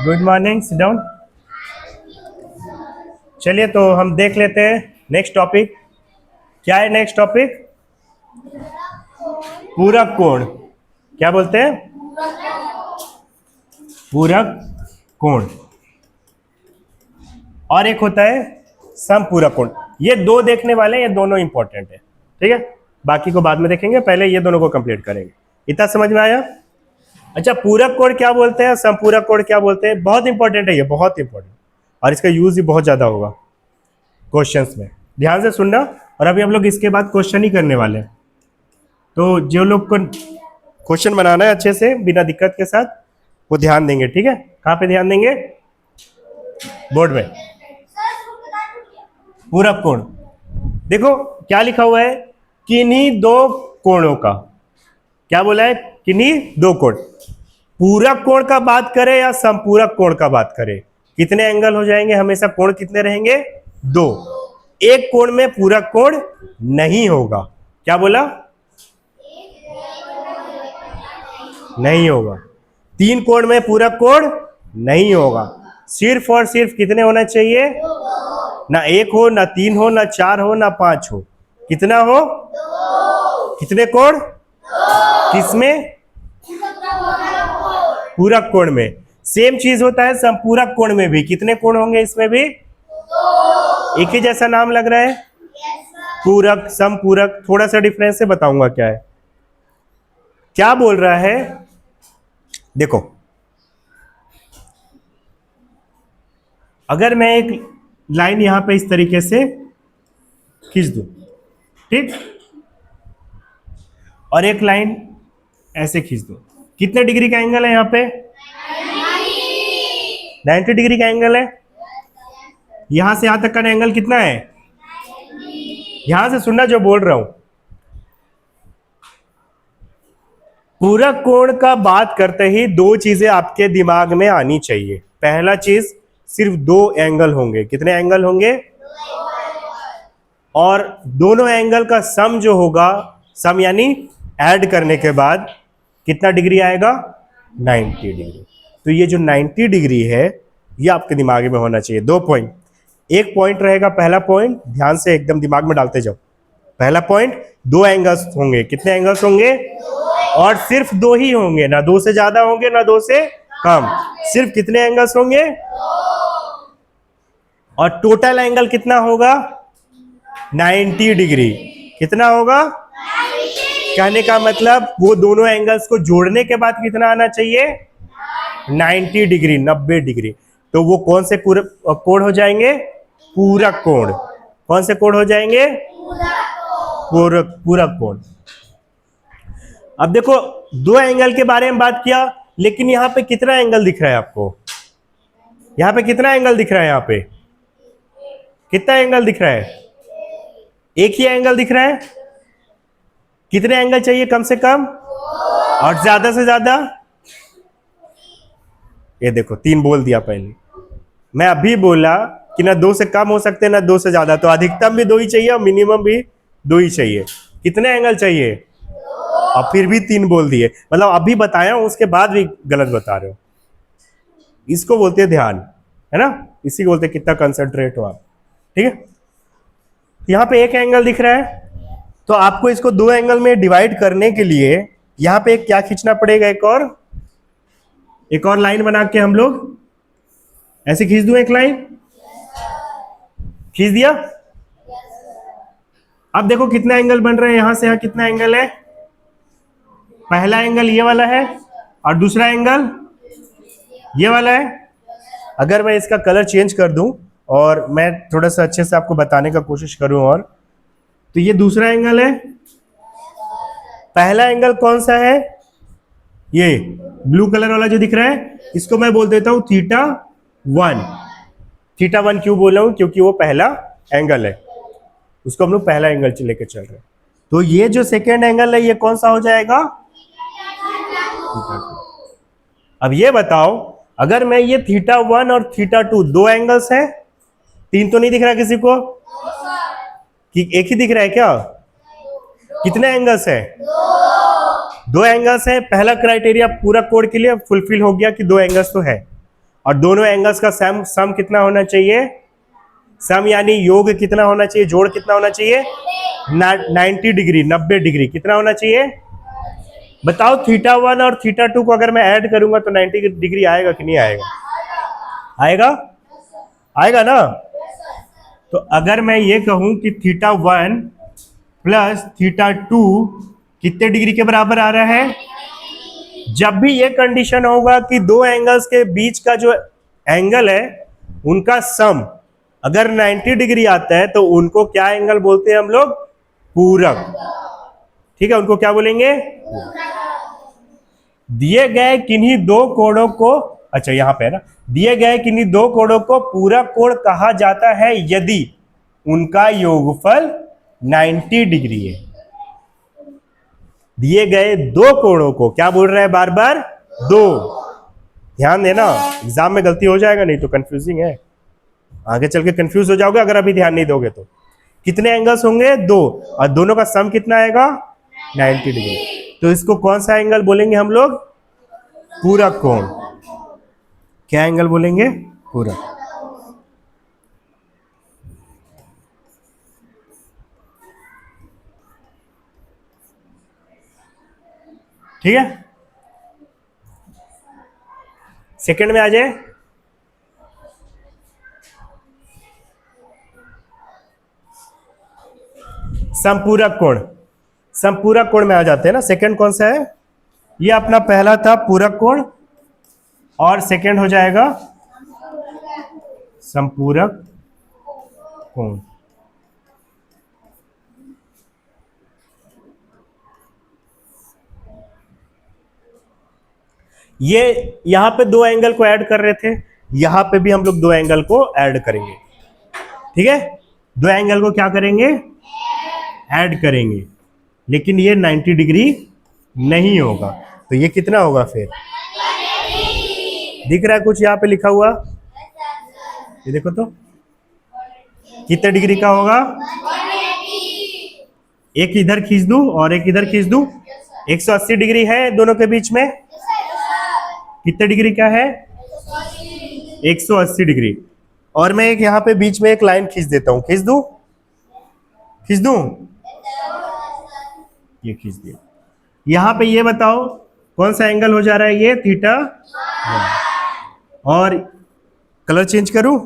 Good morning, sit down. चलिए तो हम देख लेते हैं नेक्स्ट टॉपिक। क्या है नेक्स्ट टॉपिक? पूरक कोण। क्या बोलते हैं? पूरक कोण। और एक होता है समपूरक कोण। ये दो देखने वाले हैं, ये दोनों इंपॉर्टेंट है। ठीक है, बाकी को बाद में देखेंगे, पहले ये दोनों को कंप्लीट करेंगे। इतना समझ में आया? अच्छा, पूरक कोण क्या बोलते हैं, समपूरक कोण क्या बोलते हैं? बहुत इंपॉर्टेंट है ये, बहुत इंपॉर्टेंट, और इसका यूज भी बहुत ज्यादा होगा क्वेश्चंस में। ध्यान से सुनना। और अभी हम लोग इसके बाद क्वेश्चन ही करने वाले हैं, तो जो लोग को क्वेश्चन बनाना है अच्छे से बिना दिक्कत के साथ, वो ध्यान देंगे। ठीक है, कहाँ पे ध्यान देंगे? बोर्ड में। पूरक कोण देखो क्या लिखा हुआ है, किन्हीं दो कोणों का। क्या बोला है? किन्हीं दो कोण। पूरक कोण का बात करें या समपूरक कोण का बात करें, कितने एंगल हो जाएंगे? हमेशा कोण कितने रहेंगे? दो। एक कोण में पूरक कोण नहीं होगा। क्या बोला? नहीं होगा। तीन कोण में पूरक कोण नहीं होगा। सिर्फ और सिर्फ कितने होना चाहिए? ना एक हो, ना तीन हो, ना चार हो, ना पांच हो। कितना हो? कितने कोण? किसमें? पूरक कोण में। सेम चीज होता है संपूरक कोण में भी। कितने कोण होंगे इसमें भी? एक ही जैसा नाम लग रहा है, पूरक समपूरक। थोड़ा सा डिफरेंस से बताऊंगा क्या है। क्या बोल रहा है देखो, अगर मैं एक लाइन यहां पे इस तरीके से खींच दूं, ठीक, और एक लाइन ऐसे खींच दूं, कितने डिग्री का एंगल है यहां पे? 90 डिग्री का एंगल है। यहां से यहां तक का एंगल कितना है? यहां से सुनना जो बोल रहा हूं। पूरक कोण का बात करते ही दो चीजें आपके दिमाग में आनी चाहिए। पहला चीज, सिर्फ दो एंगल होंगे। कितने एंगल होंगे? और दोनों एंगल का सम जो होगा, सम यानी ऐड करने के बाद कितना डिग्री आएगा? 90 डिग्री। तो ये जो 90 डिग्री है, ये आपके दिमाग में होना चाहिए। दो पॉइंट, एक पॉइंट रहेगा। पहला पॉइंट ध्यान से एकदम दिमाग में डालते जाओ। पहला पॉइंट, दो एंगल्स होंगे। कितने एंगल्स होंगे? और सिर्फ दो ही होंगे, ना दो से ज्यादा होंगे ना दो से कम। सिर्फ कितने एंगल्स होंगे? और टोटल एंगल कितना होगा? 90 डिग्री। कितना होगा? कहने का मतलब वो दोनों एंगल्स को जोड़ने के बाद कितना आना चाहिए? 90 डिग्री, 90 डिग्री। तो वो कौन से कोण हो जाएंगे? पूरक कोण। कौन से कोण हो जाएंगे? पूरक कोण। अब देखो, दो एंगल के बारे में बात किया, लेकिन यहां पे कितना एंगल दिख रहा है आपको? यहां पे कितना एंगल दिख रहा है? यहां पे कितना एंगल दिख रहा है? एक ही एंगल दिख रहा है। कितने एंगल चाहिए कम से कम और ज्यादा से ज्यादा? ये देखो, तीन बोल दिया पहले। मैं अभी बोला कि ना दो से कम हो सकते ना दो से ज्यादा, तो अधिकतम भी दो ही चाहिए और मिनिमम भी दो ही चाहिए। कितने एंगल चाहिए? और फिर भी तीन बोल दिए। मतलब अभी बताया हूं, उसके बाद भी गलत बता रहे हो। इसको बोलते हैं ध्यान, है ना? इसी को बोलते हैं कितना कंसंट्रेट हो आप। ठीक है, यहां पे एक एंगल दिख रहा है, तो आपको इसको दो एंगल में डिवाइड करने के लिए यहां पे क्या खींचना पड़ेगा? एक और लाइन बना के हम लोग ऐसे खींच दूं। एक लाइन खींच दिया। अब देखो कितना एंगल बन रहा है। यहां से यहां कितना एंगल है? पहला एंगल ये वाला है और दूसरा एंगल ये वाला है। अगर मैं इसका कलर चेंज कर दूं और मैं थोड़ा सा अच्छे से आपको बताने का कोशिश करूं, और तो ये दूसरा एंगल है। पहला एंगल कौन सा है? ये ब्लू कलर वाला जो दिख रहा है, इसको मैं बोल देता हूं θ1। θ1 क्यों बोल रहा हूं? क्योंकि वो पहला एंगल है, उसको हम लोग पहला एंगल लेके चल रहे हैं। तो ये जो सेकेंड एंगल है, ये कौन सा हो जाएगा? अब ये बताओ, अगर मैं ये θ1 और θ2 दो एंगल्स है, तीन तो नहीं दिख रहा किसी को? कि एक ही दिख रहा है क्या? कितने एंगल्स है? दो एंगल्स है। पहला क्राइटेरिया पूरा कोण के लिए फुलफिल हो गया कि दो एंगल्स तो है। और दोनों एंगल्स का सम सम कितना होना चाहिए? सम यानी योग कितना होना चाहिए, जोड़ कितना होना चाहिए? 90 डिग्री, 90 डिग्री कितना होना चाहिए? बताओ थीटा 1 और थीटा 2 को अगर मैं ऐड करूंगा तो 90 डिग्री आएगा कि नहीं आएगा? आएगा, आएगा ना? तो अगर मैं ये कहूं कि थीटा 1 प्लस थीटा 2 कितने डिग्री के बराबर आ रहा है? जब भी ये कंडीशन होगा कि दो एंगल्स के बीच का जो एंगल है उनका सम अगर 90 डिग्री आता है तो उनको क्या एंगल बोलते हैं हम लोग? पूरक। ठीक है, उनको क्या बोलेंगे? दिए गए किन्हीं दो कोणों को, अच्छा यहां पे है ना, दिए गए किन्हीं दो कोणों को पूरक कोण कहा जाता है यदि उनका योगफल 90 डिग्री है। दिए गए दो कोणों को, क्या बोल रहा है बार बार? दो। ध्यान देना, एग्जाम में गलती हो जाएगा, नहीं तो कंफ्यूजिंग है, आगे चल के कंफ्यूज हो जाओगे अगर अभी ध्यान नहीं दोगे तो। कितने एंगल्स होंगे? दो, और दोनों का सम कितना आएगा? 90 डिग्री। तो इसको कौन सा एंगल बोलेंगे हम लोग? पूरक कोण। क्या एंगल बोलेंगे? पूरक। ठीक है, सेकंड में आ जाए। समपूरक कोण, समपूरक कोण में आ जाते हैं ना। सेकंड कौन सा है? ये अपना पहला था पूरक कोण, और सेकंड हो जाएगा समपूरक कोण। ये यहां पे दो एंगल को ऐड कर रहे थे, यहां पे भी हम लोग दो एंगल को ऐड करेंगे। ठीक है, दो एंगल को क्या करेंगे? ऐड करेंगे, लेकिन ये 90 डिग्री नहीं होगा। तो ये कितना होगा फिर? दिख रहा है कुछ यहाँ पे लिखा हुआ? ये देखो तो, कितने डिग्री का होगा? एक इधर खींच दूं और एक इधर खींच दूं, 180 डिग्री है दोनों के बीच में। कितने डिग्री का है? 180 डिग्री। और मैं एक यहाँ पे बीच में एक लाइन खींच देता हूं, खींच दूं? खींच दूं? ये खींच दिया। यहां पे ये बताओ कौन सा एंगल हो जा रहा है? ये थीटा। और कलर चेंज करूं?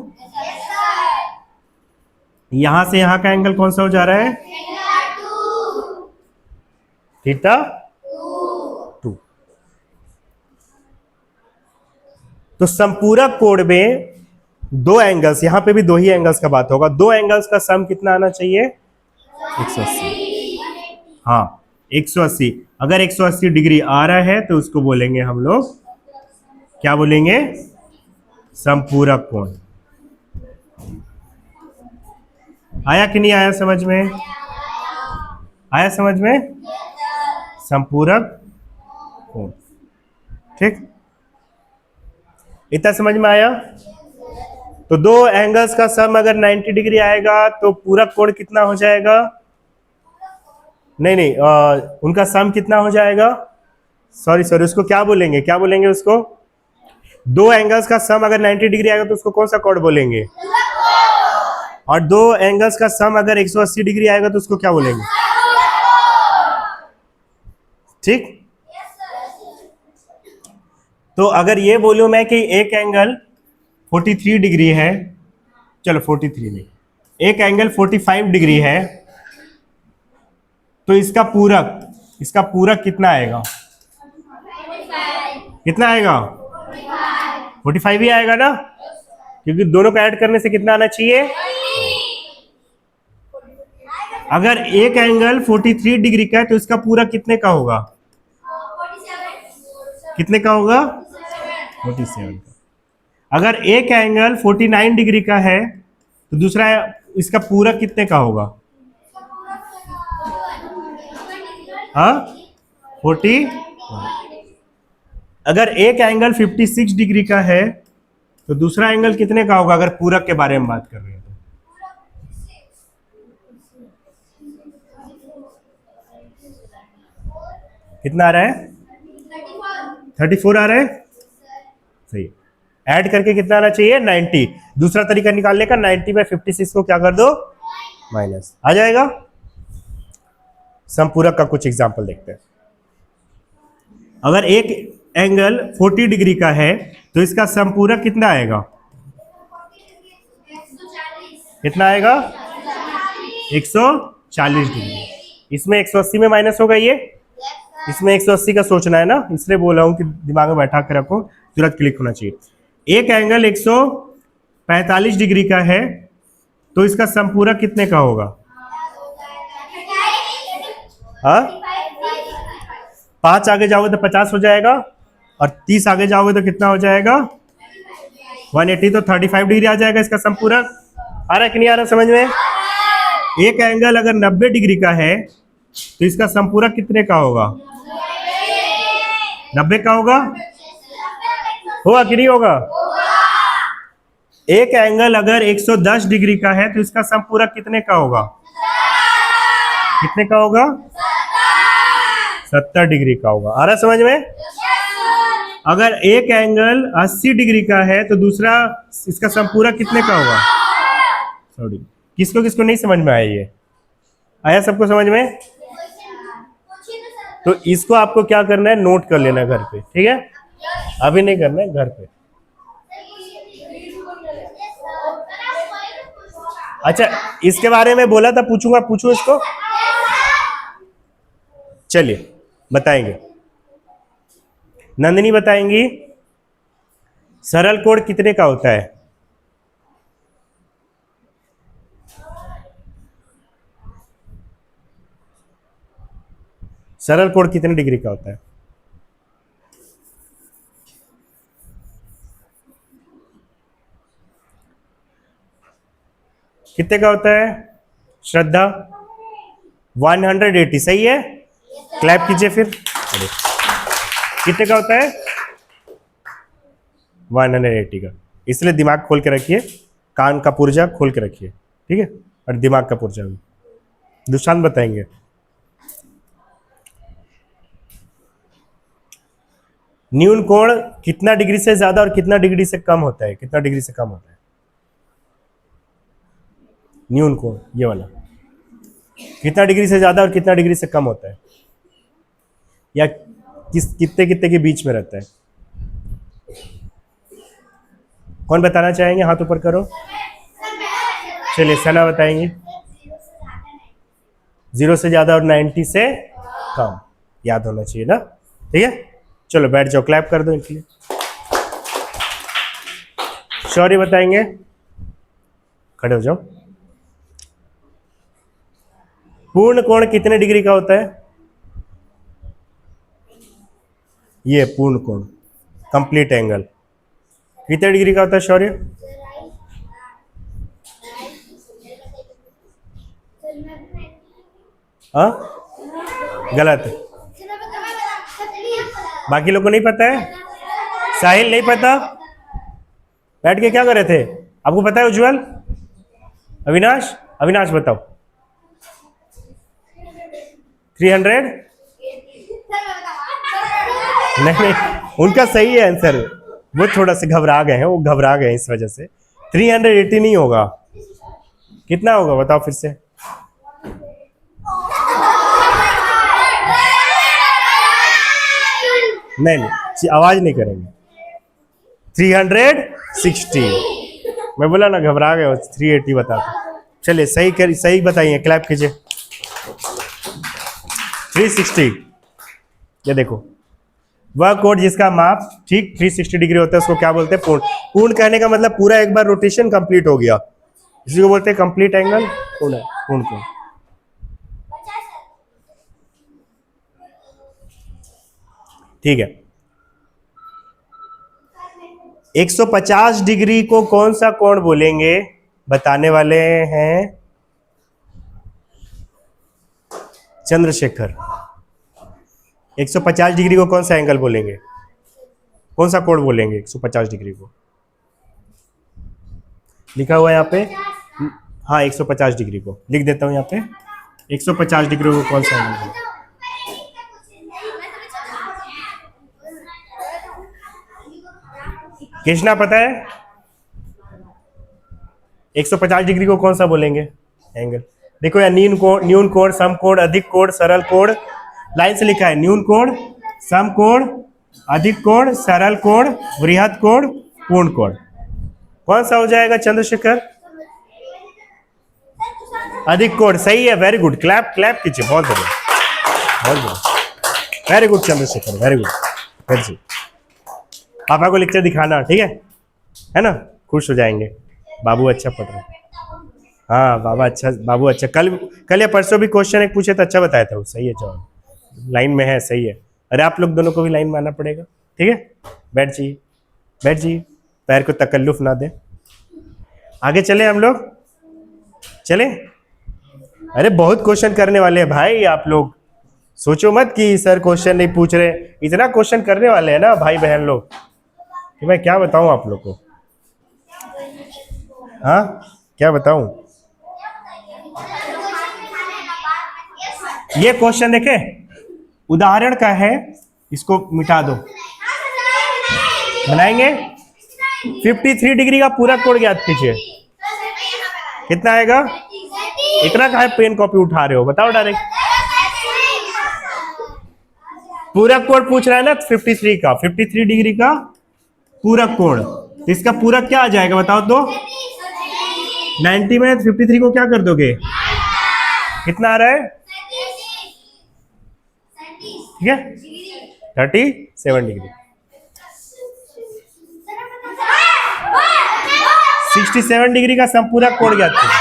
यहां से यहां का एंगल कौन सा हो जा रहा है? थीटा 2। तो संपूरक कोण में दो एंगल्स, यहां पे भी दो ही एंगल्स का बात होगा, दो एंगल्स का सम कितना आना चाहिए? 180। हाँ 180। अगर 180 डिग्री आ रहा है तो उसको बोलेंगे हम लोग, क्या बोलेंगे? संपूरक कोण। आया कि नहीं आया समझ में? आया समझ में? संपूरक कोण। ठीक, इतना समझ में आया? तो दो एंगल्स का सम अगर 90 डिग्री आएगा तो पूरक कोण कितना हो जाएगा? नहीं नहीं, उनका सम कितना हो जाएगा? सॉरी सॉरी, उसको क्या बोलेंगे? क्या बोलेंगे उसको? दो एंगल्स का सम अगर 90 डिग्री आएगा तो उसको कौन सा कोण बोलेंगे? और दो एंगल्स का सम अगर 180 डिग्री आएगा तो उसको क्या बोलेंगे? ठीक। तो अगर ये बोलूं मैं कि एक एंगल 43 डिग्री है, चलो 43 नहीं, एक एंगल 45 डिग्री है, तो इसका पूरक कितना आएगा? कितना आएगा? 45 ही आएगा ना, क्योंकि दोनों को ऐड करने से कितना आना चाहिए? अगर एक एंगल 43 डिग्री का है तो इसका पूरक कितने का होगा? कितने का होगा? 47 का। अगर एक एंगल 49 डिग्री का है तो दूसरा इसका पूरक कितने का होगा? हाँ 40। अगर एक एंगल 56 डिग्री का है तो दूसरा एंगल कितने का होगा? अगर पूरक के बारे में बात कर रहे हैं तो कितना आ रहा है? 34 आ रहा है, सही है। ऐड करके कितना आना चाहिए 90। दूसरा तरीका निकालने का 90/56 को क्या कर दो माइनस, आ जाएगा। समपूरक का कुछ एग्जांपल देखते हैं। अगर एक एंगल 40 डिग्री का है तो इसका समपूरक कितना आएगा, कितना आएगा 140 डिग्री। इसमें 180 में माइनस होगा ये, इसमें 180 का सोचना है ना, इसलिए बोल रहा हूं कि दिमाग में बैठा कर रखो, तुरंत क्लिक होना चाहिए। एक एंगल 145 डिग्री का है तो इसका समपूरक कितने का होगा, हाँ 5 आगे जाओगे तो 50 हो जाएगा और 30 आगे जाओगे तो कितना हो जाएगा 180, तो 35 डिग्री आ जाएगा इसका समपूरक। आ रहा है कि नहीं आ रहा समझ में? एक एंगल अगर 90 डिग्री का है तो इसका समपूरक कितने का होगा, 90 का होगा कि नहीं होगा? एक एंगल अगर 110 डिग्री का है तो इसका समपूरक कितने का होगा, कितने का होगा 70 डिग्री का होगा। आ रहा समझ में? अगर एक एंगल 80 डिग्री का है तो दूसरा इसका समपूरक कितने का होगा, सॉरी किसको किसको नहीं समझ में आया, ये आया सबको समझ में? तो इसको आपको क्या करना है, नोट कर लेना घर पे, ठीक है? अभी नहीं करना है, घर पे। अच्छा इसके बारे में बोला था पूछूंगा, पूछो इसको। चलिए बताएंगे, नंदिनी बताएंगी सरल कोण कितने का होता है? सरल कोण कितने डिग्री का होता है? कितने का होता है श्रद्धा? 180। सही है, क्लैप कीजिए फिर। कितने का होता है 180 का। इसलिए दिमाग खोल के रखिए, कान का पुर्जा खोल के रखिए, ठीक है, और दिमाग का पुर्जा भी। दुष्यंत बताएंगे न्यून कोण कितना डिग्री से ज्यादा और कितना डिग्री से कम होता है, कितना डिग्री से कम होता है न्यून कोण, ये वाला कितना डिग्री से ज्यादा और कितना डिग्री से कम होता है, या कितने कितने के बीच में रहता है? कौन बताना चाहेंगे, हाथ ऊपर करो। चलिए सना बताएंगे। 0 से ज्यादा और 90 से कम, याद होना चाहिए ना, ठीक है? चलो बैठ जाओ, क्लैप कर दो इनके लिए। शौर्य बताएंगे, खड़े हो जाओ। पूर्ण कोण कितने डिग्री का होता है? ये पूर्ण कोण कंप्लीट एंगल कितने डिग्री का होता है शौर्य? हाँ गलत है, बाकी लोग को नहीं पता है। साहिल नहीं पता, बैठ के क्या कर रहे थे? आपको पता है उज्जवल? अविनाश, अविनाश बताओ। 300? नहीं, उनका सही है आंसर, वो थोड़ा से घबरा गए हैं, वो घबरा गए इस वजह से। 380 नहीं होगा, कितना होगा बताओ फिर से। नहीं आवाज नहीं करेंगे। 360। मैं बोला ना घबरा गए, 380 बता दो। चलिए सही बताइए, क्लैप कीजिए। 360। ये देखो, वह कोण जिसका माप ठीक 360 डिग्री होता है उसको क्या बोलते हैं? पूर्ण। पूर्ण कहने का मतलब पूरा एक बार रोटेशन कंप्लीट हो गया, इसी को बोलते हैं कंप्लीट एंगल। पूर्ण कोण। ठीक है, 150 डिग्री को कौन सा कोण बोलेंगे? बताने वाले हैं चंद्रशेखर। 150 डिग्री को कौन सा एंगल बोलेंगे, कौन सा कोण बोलेंगे 150 डिग्री को? लिखा हुआ है यहाँ पे, हाँ 150 डिग्री को लिख देता हूँ यहाँ पे। 150 डिग्री को कौन सा एंगल बोलेंगे? खींचना पता है? 150 डिग्री को कौन सा बोलेंगे एंगल? देखो या न्यून कोण, सम कोण, अधिक कोण, सरल कोण। लाइन से लिखा है न्यून कोण, सम कोण, अधिक कोण, सरल कोण, वृहद कोण, पूर्ण कोण। कौन सा हो जाएगा चंद्रशेखर? अधिक कोण सही है, वेरी गुड, क्लैप क्लैप कीजिए, बहुत बढ़िया, बहुत बढ़िया, very good Chandrashekhar, very good, very good. पापा को लेक्चर दिखाना, ठीक है ना? खुश हो जाएंगे, बाबू अच्छा पढ़ रहा है। हाँ बाबा अच्छा, बाबू अच्छा। कल या परसों भी क्वेश्चन एक पूछे तो अच्छा बताया था वो, सही है जवाब, लाइन में है, सही है। अरे आप लोग दोनों को भी लाइन में आना पड़ेगा, ठीक है? बैठ जाइए, बैठ जाइए, पैर को तकल्लुफ ना दे। आगे चले हम लोग, चले? अरे बहुत क्वेश्चन करने वाले हैं भाई, आप लोग सोचो मत कि सर क्वेश्चन नहीं पूछ रहे, इतना क्वेश्चन करने वाले हैं ना भाई बहन लोग कि मैं क्या बताऊं आप लोग को। हाँ क्या बताऊं? ये क्वेश्चन देखे, उदाहरण का है, इसको मिटा दो, बनाएंगे। 53 डिग्री का पूरा कोण ज्ञात कीजिए, कितना आएगा? इतना का है पेन कॉपी उठा रहे हो, बताओ डायरेक्ट। पूरा कोण पूछ रहा है ना 53 का, 53 डिग्री का पूरा कोण, इसका पूरा क्या आ जाएगा बताओ तो? 90 में 53 को क्या कर दोगे? कितना आ रहा है? ठीक है, 37 डिग्री। 67 डिग्री का संपूरक कोण ज्ञात कीजिए,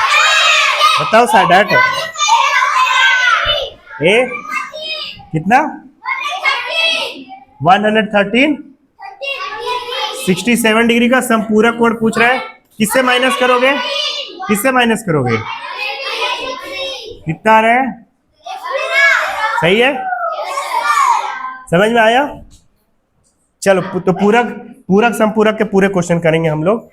बताओ साइड ए कितना? 113। 67 डिग्री का संपूरक कोण पूछ रहा है, किससे माइनस करोगे? किससे माइनस करोगे? कितना आ रहा है? सही है, समझ में आया? चलो तो पूरक पूरक संपूरक के पूरे क्वेश्चन करेंगे हम लोग।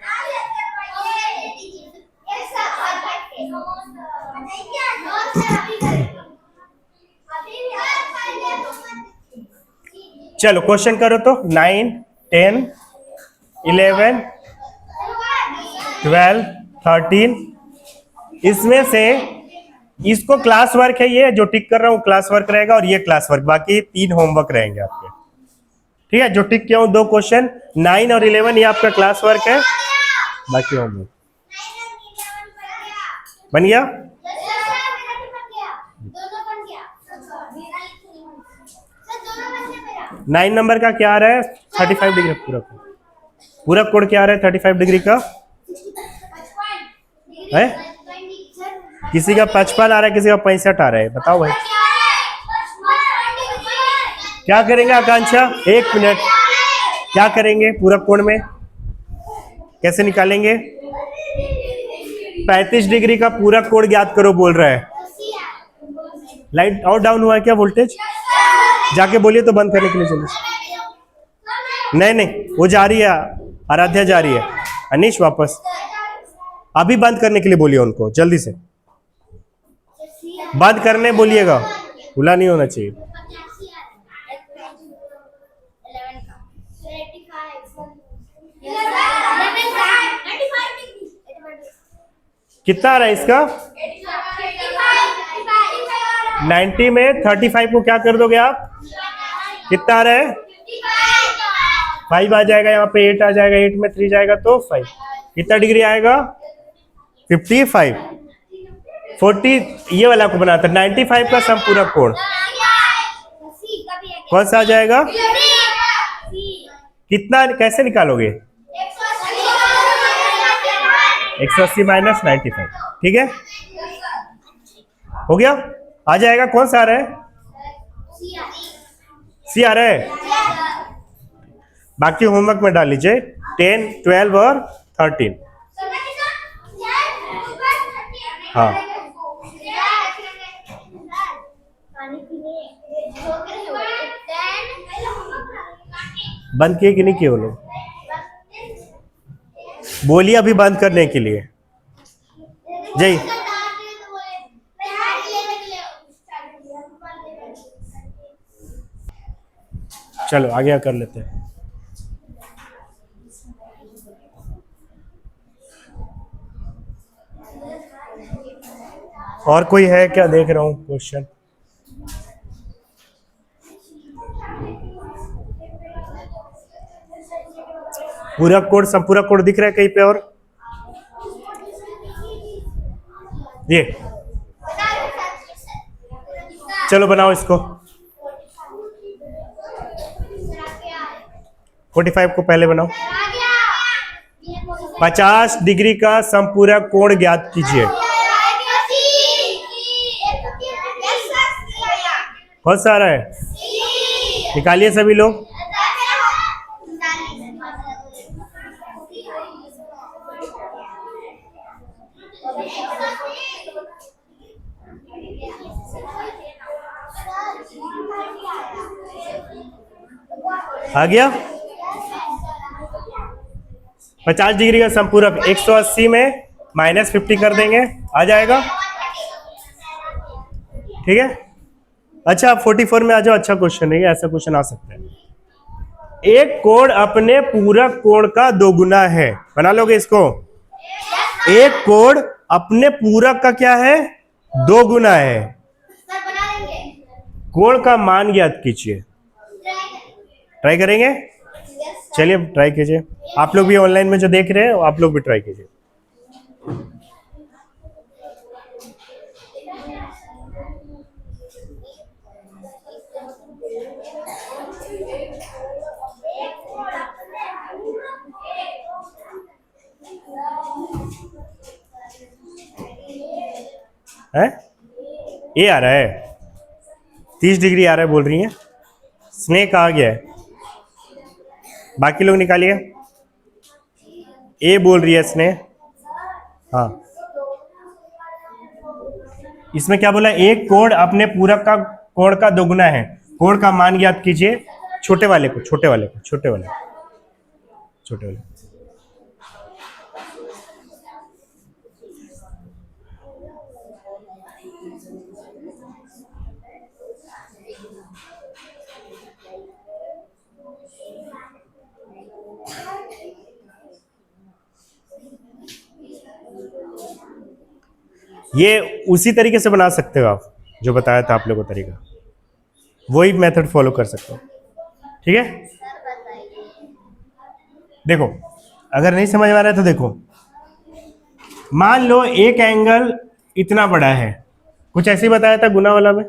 चलो क्वेश्चन करो तो 9, 10, 11, 12, 13, इसमें से इसको क्लास वर्क है, ये जो टिक कर रहा हूं क्लास वर्क रहेगा, और ये क्लास वर्क, बाकी 3 होमवर्क रहेंगे आपके, ठीक है? जो टिक किया हूं 2 क्वेश्चन 9 और 11 ये आपका क्लास वर्क है, बाकी होमवर्क बन गया। 9 नंबर का क्या आ रहा है? 35 डिग्री पूरा कोण क्या आ रहा है? 35 डिग्री का है, किसी का 55 आ रहा है, किसी का 65 आ रहा है, बताओ भाई क्या करेंगे? आकांक्षा 1 मिनट, क्या करेंगे पूरा कोण में, कैसे निकालेंगे? 35 डिग्री का पूरा कोण ज्ञात करो बोल रहा है। लाइट और डाउन हुआ है क्या वोल्टेज? जाके बोलिए तो बंद करने के लिए चलिए। नहीं नहीं वो जा रही है, आराध्या जा रही है। अनीश वापस, अभी बंद करने के लिए बोलिए उनको, जल्दी से बंद करने बोलिएगा, खुला नहीं होना चाहिए। कितना आ रहा है इसका? 90 में 35 को क्या कर दोगे आप? कितना आ रहा है? 5 आ जाएगा, यहाँ पे 8 आ जाएगा, 8 में 3 जाएगा तो 5। कितना डिग्री आएगा? 55। 40 ये वाला को बनाता, 95 का संपूरक कोण कौन सा आ जाएगा? कितना कैसे निकालोगे? 180 माइनस 95, ठीक है, हो गया। आ जाएगा, कौन सा आ रहा है? सी आ रहा है। बाकी होमवर्क में डाल लीजिए 10, 12 और 13। हाँ बंद किए कि नहीं किए वो लोग? बोलिए अभी बंद करने के लिए। जय चलो आगे कर लेते हैं। और कोई है क्या, देख रहा हूँ क्वेश्चन। पूरक कोण, संपूरक कोण दिख रहा है कहीं पे? और ये चलो बनाओ इसको। 45 को पहले बनाओ। 50 डिग्री का संपूरक कोण ज्ञात कीजिए। बहुत सारा है, निकालिए सभी लोग। आ गया? 50 डिग्री का संपूरक 180 में -50 कर देंगे, आ जाएगा। ठीक है, अच्छा 44 में आ जाओ। अच्छा क्वेश्चन है, ऐसा क्वेश्चन आ सकता है। एक कोण अपने पूरक कोण का दोगुना है, बना लोगे इसको? एक कोण अपने पूरक का क्या है? दोगुना है। कोण का मान ज्ञात कीजिए। ट्राई करेंगे? चलिए ट्राई कीजिए। आप लोग भी ऑनलाइन में जो देख रहे हैं आप लोग भी ट्राई कीजिए। है ये आ रहा है 30 डिग्री आ रहा है बोल रही है। स्नेक आ गया है, बाकी लोग निकालिए। ए बोल रही है स्नेह। हाँ, इसमें क्या बोला? एक कोण अपने पूरक का कोण का दोगुना है। कोण का मान ज्ञात कीजिए। छोटे वाले को, छोटे वाले को, छोटे वाले, छोटे वाले। ये उसी तरीके से बना सकते हो आप, जो बताया था आप लोगों को तरीका, वही मेथड फॉलो कर सकते हो। ठीक है, देखो अगर नहीं समझ में आ रहा है तो देखो, मान लो एक एंगल इतना बड़ा है, कुछ ऐसे ही बताया था गुना वाला में।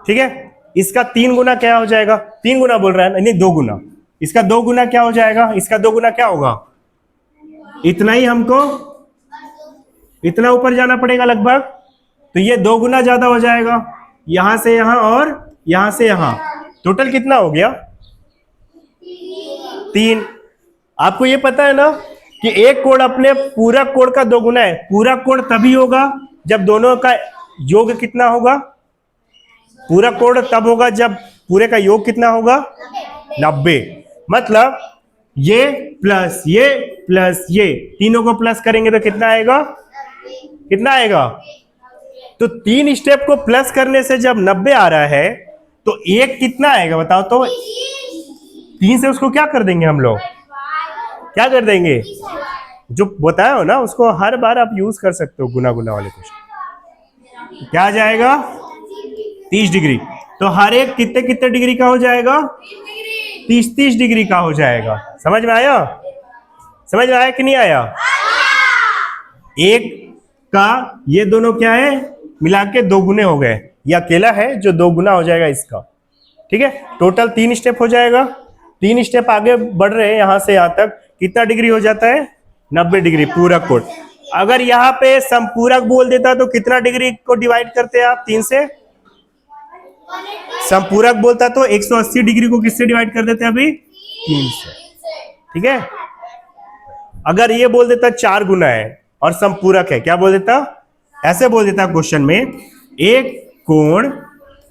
ठीक है, इसका 3 गुना क्या हो जाएगा? 3 गुना बोल रहा है, नहीं 2 गुना। इसका 2 गुना क्या हो जाएगा? इसका 2 गुना क्या होगा? इतना ही, हमको इतना ऊपर जाना पड़ेगा लगभग, तो ये 2 गुना ज्यादा हो जाएगा। यहां से यहां और यहां से यहां, टोटल कितना हो गया? 3। आपको ये पता है ना कि एक कोण अपने पूरक कोण का 2 गुना है। पूरक कोण तभी होगा जब दोनों का योग कितना होगा? पूरक कोण तब होगा जब पूरे का योग कितना होगा? 90। मतलब ये प्लस ये तीनों को प्लस करेंगे तो कितना आएगा? कितना आएगा? तो 3 स्टेप को प्लस करने से जब 90 आ रहा है तो एक कितना आएगा बताओ तो? 3 से उसको क्या कर देंगे हम लोग? क्या कर देंगे? जो बताया हो ना उसको हर बार आप यूज कर सकते हो, गुना गुना वाले क्वेश्चन। क्या आ जाएगा? 30 डिग्री। तो हर एक कितने कितने डिग्री का हो जाएगा? 30 डिग्री का हो जाएगा। समझ में आया? समझ में आया कि नहीं आया? एक का ये दोनों क्या है? मिला के 2 गुने हो गए। ये अकेला है जो 2 गुना हो जाएगा इसका। ठीक है, टोटल 3 स्टेप हो जाएगा। 3 स्टेप आगे बढ़ रहे हैं यहां से यहां तक, कितना डिग्री हो जाता है? 90 डिग्री पूरक कोण। अगर यहाँ पे संपूरक बोल देता तो कितना डिग्री को डिवाइड करते हैं आप? 3 से। संपूरक बोलता तो 180 डिग्री को किससे डिवाइड कर देते हैं अभी? 3 से। ठीक है, अगर ये बोल देता 4 गुना है और संपूरक है, क्या बोल देता? ऐसे बोल देता क्वेश्चन में, एक कोण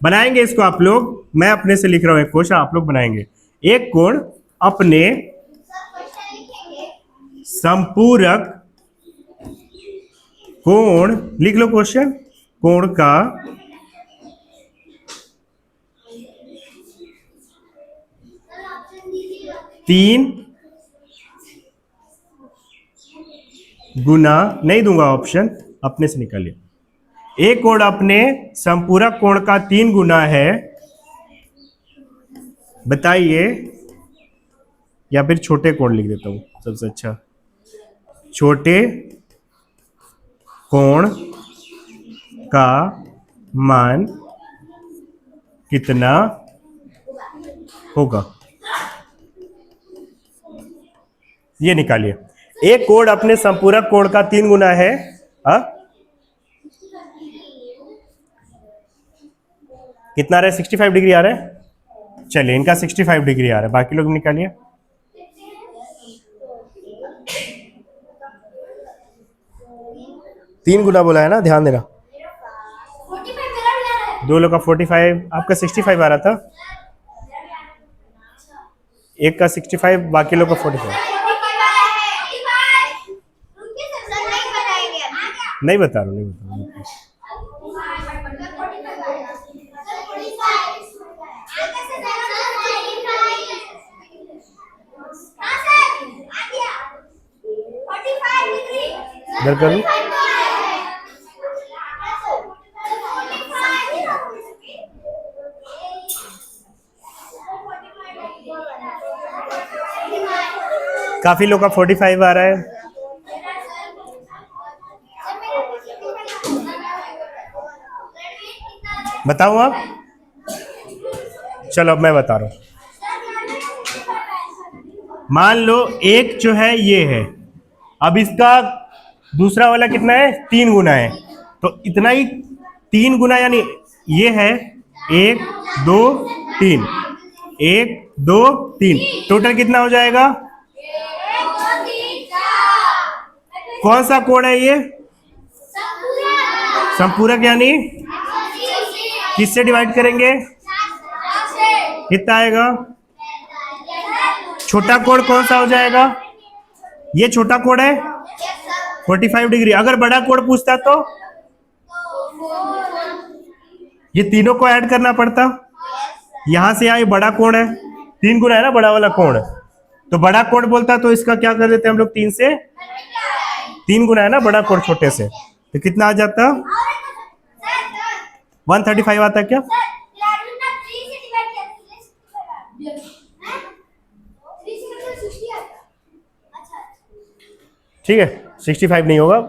बनाएंगे इसको आप लोग, मैं अपने से लिख रहा हूं एक क्वेश्चन, आप लोग बनाएंगे। एक कोण अपने संपूरक कोण, लिख लो क्वेश्चन, कोण का तीन गुना, नहीं दूंगा ऑप्शन, अपने से निकालिए, एक कोण अपने संपूरक कोण का 3 गुना है, बताइए। या फिर छोटे कोण लिख देता हूं सबसे अच्छा। छोटे कोण का मान कितना होगा, ये निकालिए। एक कोण अपने संपूरक कोण का 3 गुना है। कितना आ रहा है? 65 डिग्री आ रहा है। चलिए, इनका 65 डिग्री आ रहा है, बाकी लोग निकालिए। 3 गुना बोला है ना, ध्यान देना। 2 लोग का 45, आपका 65 आ रहा था। एक का 65, बाकी लोग का 45। नहीं बता रहा, नहीं बता रहा। इधर कर लूं? काफी लोग का 45 आ रहा है। बताऊं आप? चलो अब मैं बता रहा हूं। मान लो एक जो है ये है, अब इसका दूसरा वाला कितना है? 3 गुना है, तो इतना ही 3 गुना, यानी ये है 1 2 3, 1 2 3, टोटल कितना हो जाएगा? कौन सा कोण है ये? संपूरक, यानी किससे डिवाइड करेंगे? कितना आएगा? छोटा कोण कौन सा हो जाएगा? ये छोटा कोण है 45 डिग्री। अगर बड़ा कोण पूछता तो ये तीनों को ऐड करना पड़ता। यहां से यहां ये बड़ा कोण है, 3 गुना है ना बड़ा वाला कोण, तो बड़ा कोण बोलता तो इसका क्या कर देते हम लोग? 3 से, 3 गुना है ना बड़ा कोण छोटे से, तो कितना आ जाता? 135 आता है क्या? ठीक है, 65 नहीं होगा,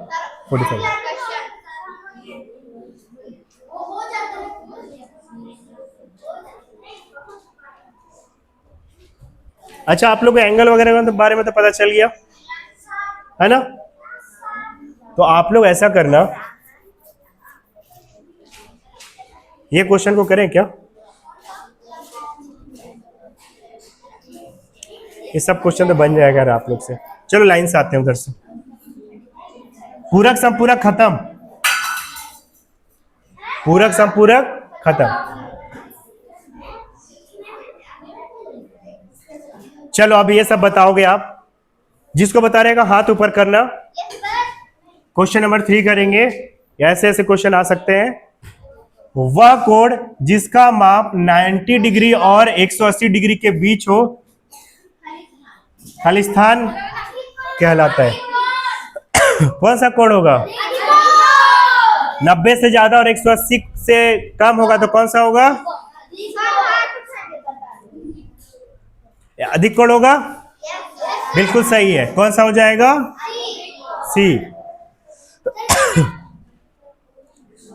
45। अच्छा, आप लोग को एंगल वगैरह के बारे में तो पता चल गया है ना? तो आप लोग ऐसा करना, ये क्वेश्चन को करें क्या? ये सब क्वेश्चन तो बन जाएगा आप लोग से। चलो लाइन से आते हैं उधर से। पूरक संपूरक खत्म, पूरक संपूरक खत्म। चलो अब ये सब बताओगे आप, जिसको बता रहेगा हाथ ऊपर करना। क्वेश्चन नंबर 3 करेंगे। ऐसे ऐसे क्वेश्चन आ सकते हैं। वह कोण जिसका माप 90 डिग्री और 180 डिग्री के बीच हो खालिस्तान कहलाता है। कौन सा कोण होगा? 90 से ज्यादा और 180 से कम होगा तो कौन सा होगा? अधिक कोण होगा। बिल्कुल सही है, कौन सा हो जाएगा? सी।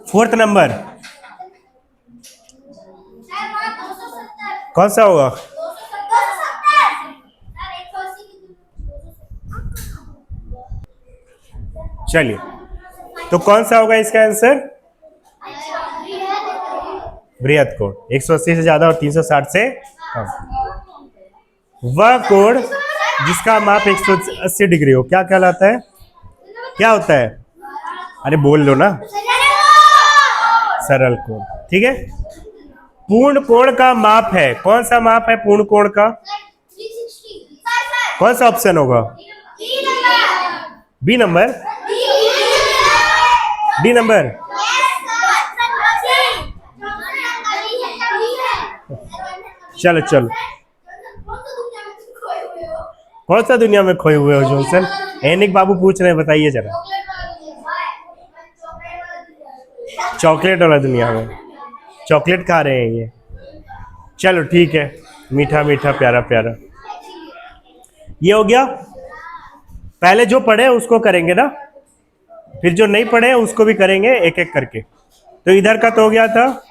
4th नंबर कौन सा होगा? चलिए, तो कौन सा होगा इसका आंसर? बृहद कोण, 180 से ज्यादा और 360 से कम। वह कोण जिसका माप 180 डिग्री हो क्या कहलाता है? क्या होता है? अरे बोल लो ना। सरल कोण, ठीक है। पूर्ण कोण का माप है, कौन सा माप है पूर्ण कोण का? कौन सा ऑप्शन होगा? B number, D number. चलो चलो, कौन सा दुनिया में खोए हुए हो जॉनसन? एनिक बाबू पूछ रहे हैं, बताइए जरा। चॉकलेट वाला दुनिया में चॉकलेट खा रहे हैं ये। चलो ठीक है, मीठा मीठा प्यारा प्यारा। ये हो गया। पहले जो पढ़े उसको करेंगे ना, फिर जो नहीं पढ़े उसको भी करेंगे एक एक करके। तो इधर का तो हो गया था।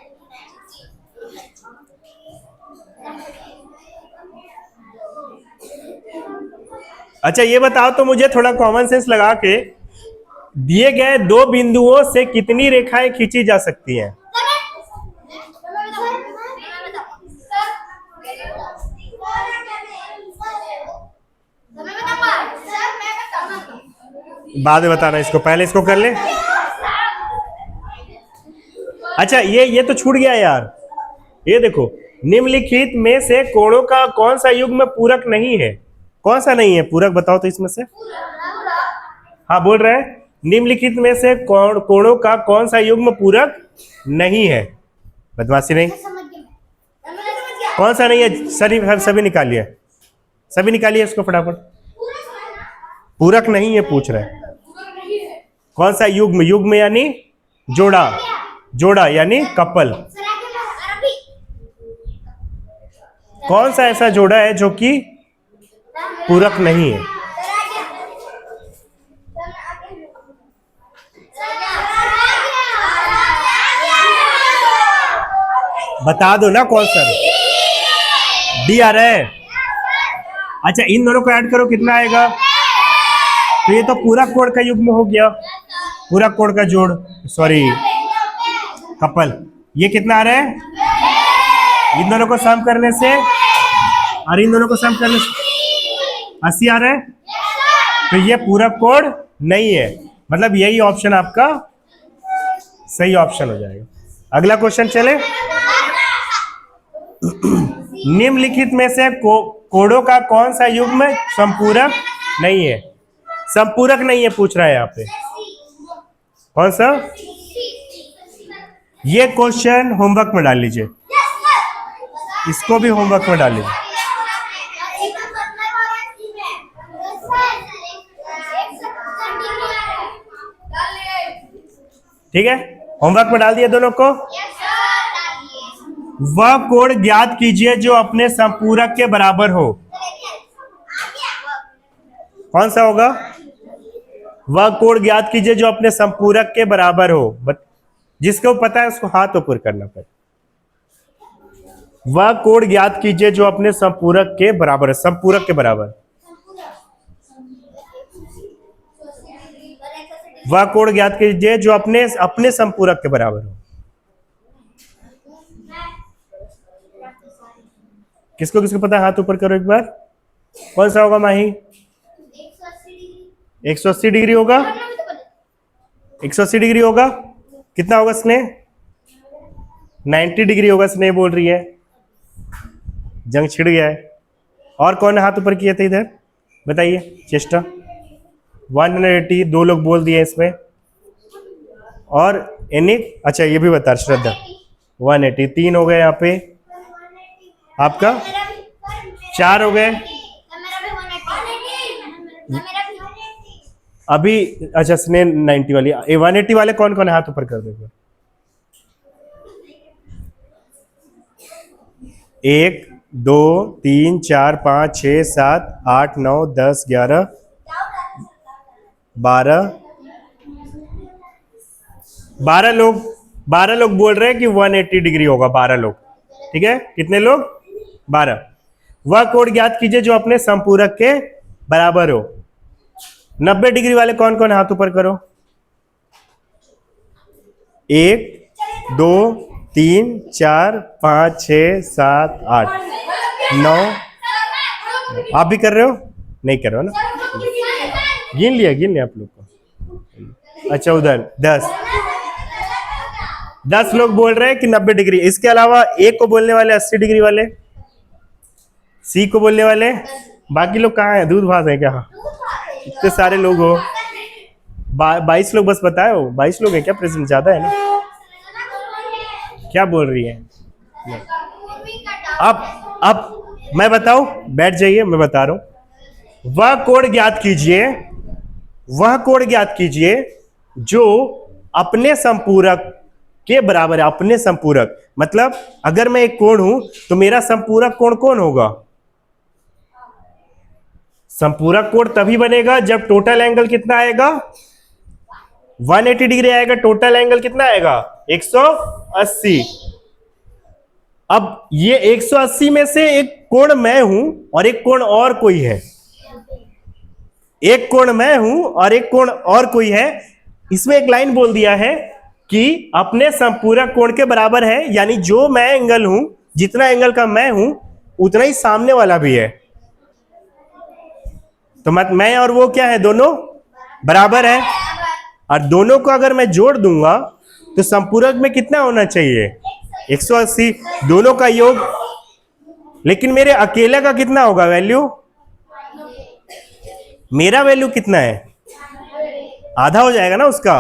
अच्छा ये बताओ तो मुझे थोड़ा कॉमन सेंस लगा के, दिए गए दो बिंदुओं से कितनी रेखाएं खींची जा सकती हैं? बाद में बताना, इसको पहले इसको कर ले। अच्छा ये तो छूट गया यार। ये देखो, निम्नलिखित में से कोणों का कौन सा युग्म पूरक नहीं है? कौन सा नहीं है पूरक, बताओ तो इसमें से। हाँ बोल रहे हैं, निम्नलिखित में से कोणों का कौन सा युग्म पूरक नहीं है? बदमाशी नहीं। कौन सा नहीं है? सभी निकालिए, सभी निकालिए इसको फटाफट। पूरक नहीं है पूछ रहे हैं। कौन सा युग्म? युग्म यानी जोड़ा, जोड़ा यानी कपल। कौन सा ऐसा जोड़ा है जो कि पूरक नहीं है? बता दो ना कौन सा। डी आ रहा है। अच्छा इन दोनों को ऐड करो, कितना आएगा? तो ये तो पूरक कोण का युग्म हो गया, पूरक कोण का जोड़, सॉरी कपल। ये कितना आ रहा है? इन दोनों को सम करने से और इन दोनों को सम करने से 80 आ रहा है। तो ये पूरक कोण नहीं है, मतलब यही ऑप्शन आपका सही ऑप्शन हो जाएगा। अगला क्वेश्चन चले। निम्नलिखित में से कोणों का कौन सा युग्म संपूरक नहीं है? संपूरक नहीं है पूछ रहा है यहाँ पे। कौन सा? ये क्वेश्चन होमवर्क में डाल लीजिए, इसको भी होमवर्क में डाल लीजिए। ठीक है, होमवर्क में डाल दिया दोनों को। वह कोण ज्ञात कीजिए जो अपने संपूरक के बराबर हो। कौन सा होगा? वह कोण ज्ञात कीजिए जो अपने संपूरक के बराबर हो। जिसको पता है उसको हाथ ऊपर करना पड़े। वह कोण ज्ञात कीजिए जो अपने संपूरक के बराबर है। संपूरक के बराबर, वह कोण ज्ञात कीजिए जो अपने संपूरक के बराबर हो। किसको किसको पता है हाथ ऊपर करो एक बार। कौन सा होगा माही? 180 डिग्री होगा। 180 डिग्री होगा। कितना होगा स्नेह? 90 डिग्री होगा। स्नेह बोल रही है। जंग छिड़ गया है। और कौन हाथ ऊपर किए थे इधर बताइए? चेष्टा 180, दो लोग बोल दिए इसमें। और एनिक, अच्छा ये भी बता श्रद्धा 180, 3 हो गए यहाँ पे। आपका 4 हो गए अभी। अच्छा स्नेह 90 वाली, 180 वाले कौन कौन है हाथ ऊपर कर देगा? 1 2 3 4 5 6 7 8 9 10 11 12 लोग बोल रहे हैं कि 180 डिग्री होगा। 12 लोग, ठीक है। कितने लोग? 12। वह कोण ज्ञात कीजिए जो अपने संपूरक के बराबर हो। 90 डिग्री वाले कौन कौन हाथ ऊपर करो? 1 2 3 4 5 6 7 8 9। आप भी कर रहे हो? नहीं कर रहे हो ना? गिन लिया आप लोग को। अच्छा उधर 10 लोग बोल रहे हैं कि 90 डिग्री। इसके अलावा एक को बोलने वाले 80 डिग्री वाले, सी को बोलने वाले। बाकी लोग कहाँ हैं? दूध भात है क्या? इतने सारे लोग हो। 22 लोग बस बताए हो। 22 लोग हैं क्या? प्रेजेंट ज्यादा है ना? क्या बोल रही है? अब मैं बताऊं? बैठ जाइए, मैं बता रहा हूं। वह कोण ज्ञात कीजिए जो अपने संपूरक के बराबर है, अपने संपूरक। मतलब अगर मैं एक कोण हूं तो मेरा संपूरक कोण कौन होगा? संपूरक कोण तभी बनेगा जब टोटल एंगल कितना आएगा? 180 डिग्री आएगा। टोटल एंगल कितना आएगा? 180। अब ये 180 में से एक कोण मैं हूं और एक कोण और कोई है। एक कोण मैं हूं और एक कोण और कोई है। इसमें एक लाइन बोल दिया है कि अपने संपूरक कोण के बराबर है, यानी जो मैं एंगल हूं, जितना एंगल का मैं हूं उतना ही सामने वाला भी है। तो मैं और वो क्या है? दोनों बराबर है। और दोनों को अगर मैं जोड़ दूंगा तो संपूरक में कितना होना चाहिए? 180। दोनों का योग। लेकिन मेरे अकेले का कितना होगा वैल्यू? मेरा वैल्यू कितना है? आधा हो जाएगा ना उसका।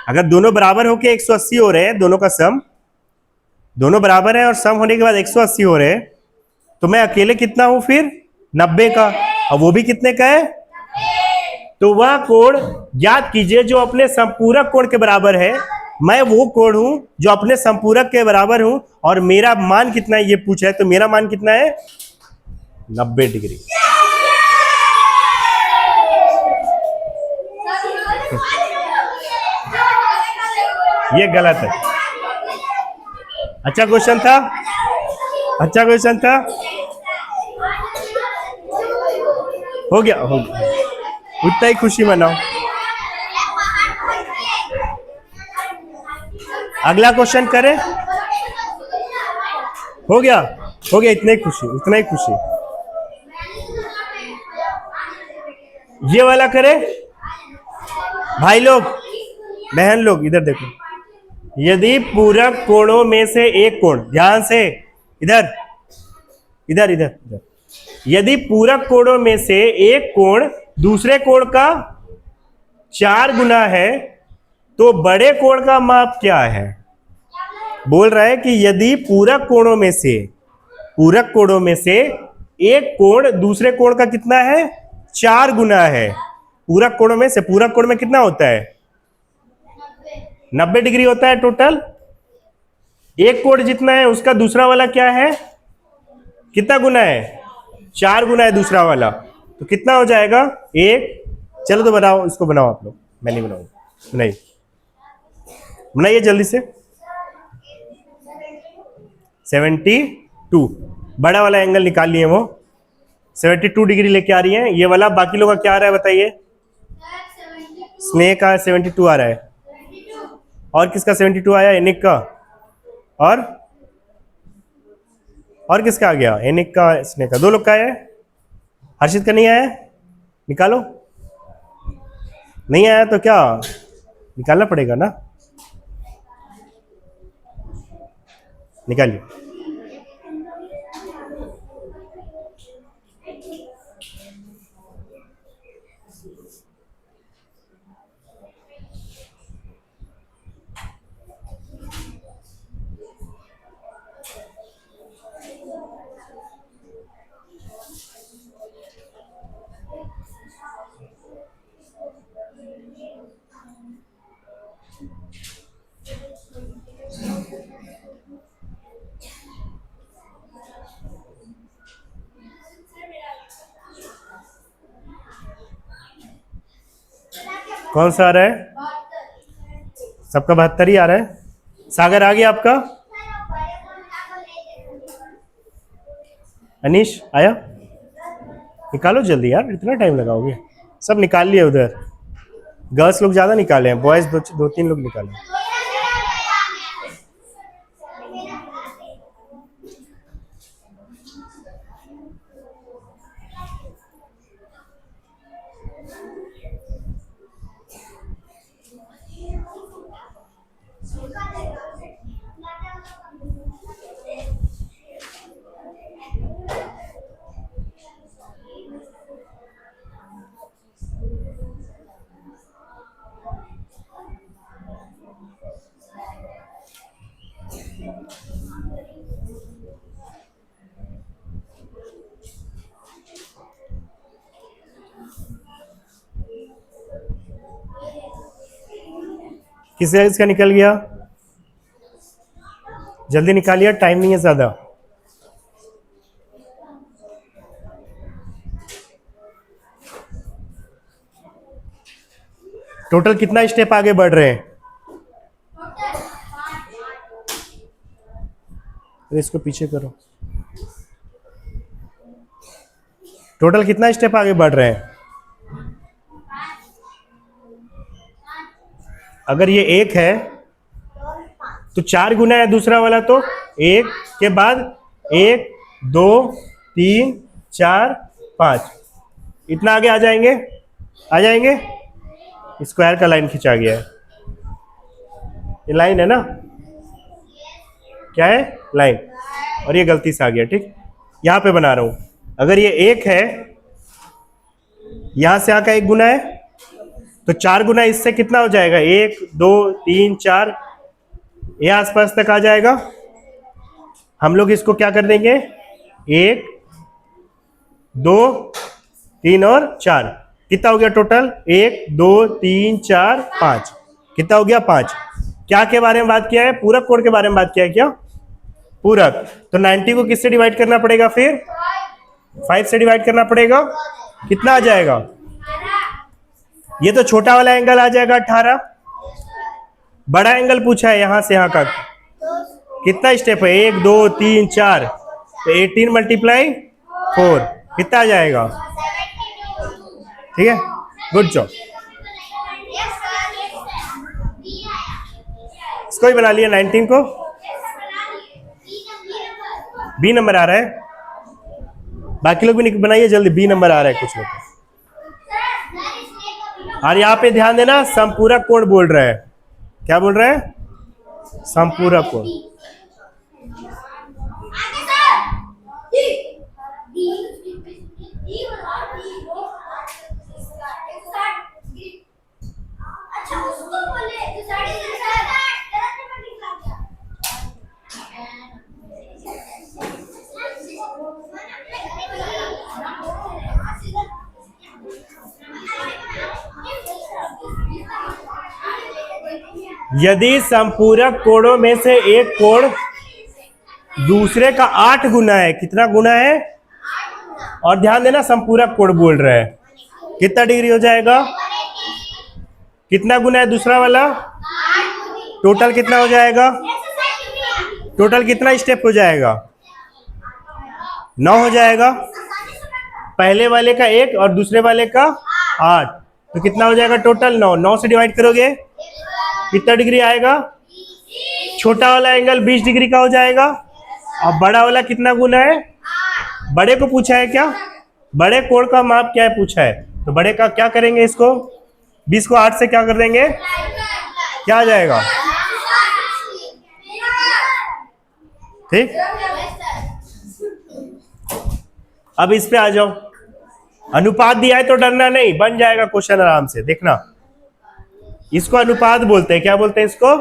अगर दोनों बराबर होके 180 हो रहे हैं, दोनों का सम, दोनों बराबर है और सम होने के बाद 180 हो रहे हैं, तो मैं अकेले कितना हूं फिर? 90 का। और वो भी कितने का है? तो वह कोण ज्ञात कीजिए जो अपने संपूरक कोण के बराबर है। मैं वो कोण हूं जो अपने संपूरक के बराबर हूं, और मेरा मान कितना है ये पूछा है, तो मेरा मान कितना है? 90 डिग्री। ये गलत है। अच्छा क्वेश्चन था, अच्छा क्वेश्चन था। हो गया, हो गया। उतना ही खुशी मनाओ। अगला क्वेश्चन करें। हो गया, हो गया। इतनी खुशी, उतना ही खुशी। ये वाला करें। भाई लोग, बहन लोग, इधर देखो। यदि पूरक कोणों में से एक कोण, ध्यान से, इधर इधर इधर इधर, यदि पूरक कोणों में से एक कोण दूसरे कोण का 4 गुना है तो बड़े कोण का माप क्या है? बोल रहा है कि यदि पूरक कोणों में से, पूरक कोणों में से एक कोण दूसरे कोण का कितना है? 4 गुना है। पूरक कोणों में से, पूरक कोण में कितना होता है? 90 डिग्री होता है टोटल। एक कोण जितना है उसका दूसरा वाला क्या है? कितना गुना है? 4 गुना है दूसरा वाला। तो कितना हो जाएगा? एक। चलो तो बनाओ, इसको बनाओ आप लोग, मैं नहीं बनाऊंगा। नहीं बनाइए जल्दी से। 72 बड़ा वाला एंगल निकाल लिए वो। 72 डिग्री लेके आ रही है ये वाला। बाकी लोग का क्या आ रहा है बताइए? स्नेह का 72 आ रहा है। और किसका 72 आया? एनिक का। और किसका आ गया? एनिक का, स्नेह का। 2 लोग का आया है। हर्षित का नहीं आया? निकालो। नहीं आया तो क्या निकालना पड़ेगा ना? निकालिए। कौन सा आ रहा है? सबका 72 ही आ रहा है। सागर आ गया आपका? अनीश आया? निकालो जल्दी यार, इतना टाइम लगाओगे? सब निकाल लिए उधर। गर्ल्स लोग ज्यादा निकाले हैं, बॉयज दो तीन लोग निकाले। किस इसका निकल गया? जल्दी निकालिए, टाइम नहीं है ज्यादा। टोटल कितना स्टेप आगे बढ़ रहे हैं? इसको पीछे करो। टोटल कितना स्टेप आगे बढ़ रहे हैं? अगर ये 1 है तो 4 गुना है दूसरा वाला, तो 1 के बाद 1 2 3 4 5, इतना आगे आ जाएंगे, आ जाएंगे। स्क्वायर का लाइन खींचा गया है, ये लाइन है ना, क्या है? लाइन। और ये गलती से आ गया, ठीक, यहां पे बना रहा हूं। अगर ये 1 है, यहां से यहाँ का 1 गुना है, तो 4 गुना इससे कितना हो जाएगा? 1 2 3 4, ये आसपास तक आ जाएगा। हम लोग इसको क्या कर देंगे? 1 2 3 और 4, कितना हो गया टोटल? 1 2 3 4 5, कितना हो गया? 5। क्या के बारे में बात किया है? पूरक कोण के बारे में बात किया है क्या? पूरक। तो 90 को किससे डिवाइड करना पड़ेगा? फिर 5 से डिवाइड करना पड़ेगा। कितना आ जाएगा? ये तो छोटा वाला एंगल आ जाएगा 18। बड़ा एंगल पूछा है यहां से यहां का, कितना स्टेप है? 1 2 3 4, तो 18 मल्टीप्लाई 4, कितना आ जाएगा? ठीक है, गुड जॉब। इसको ही बना लिया 19 को। बी नंबर आ रहा है, बाकी लोग भी बनाइए जल्दी, बी नंबर आ रहा है कुछ लोग। और यहाँ पे ध्यान देना, समपूरक कोण बोल रहा है। क्या बोल रहा है? समपूरक कोण। यदि संपूरक कोणों में से एक कोण दूसरे का 8 गुना है, कितना गुना है? और ध्यान देना संपूरक कोण बोल रहा है, कितना डिग्री हो जाएगा? कितना गुना है दूसरा वाला? टोटल कितना हो जाएगा? टोटल कितना स्टेप हो जाएगा? 9 हो जाएगा। पहले वाले का 1 और दूसरे वाले का 8, तो कितना हो जाएगा टोटल? 9। 9 से डिवाइड करोगे कितना डिग्री आएगा? छोटा वाला एंगल 20 डिग्री का हो जाएगा। और बड़ा वाला कितना गुना है? बड़े को पूछा है क्या? बड़े कोण का माप क्या है पूछा है, तो बड़े का क्या करेंगे? इसको 20 को 8 से क्या कर देंगे? क्या आ जाएगा? ठीक, अब इस पे आ जाओ। अनुपात दिया है तो डरना नहीं, बन जाएगा क्वेश्चन आराम से, देखना। इसको अनुपात बोलते हैं। क्या बोलते हैं इसको?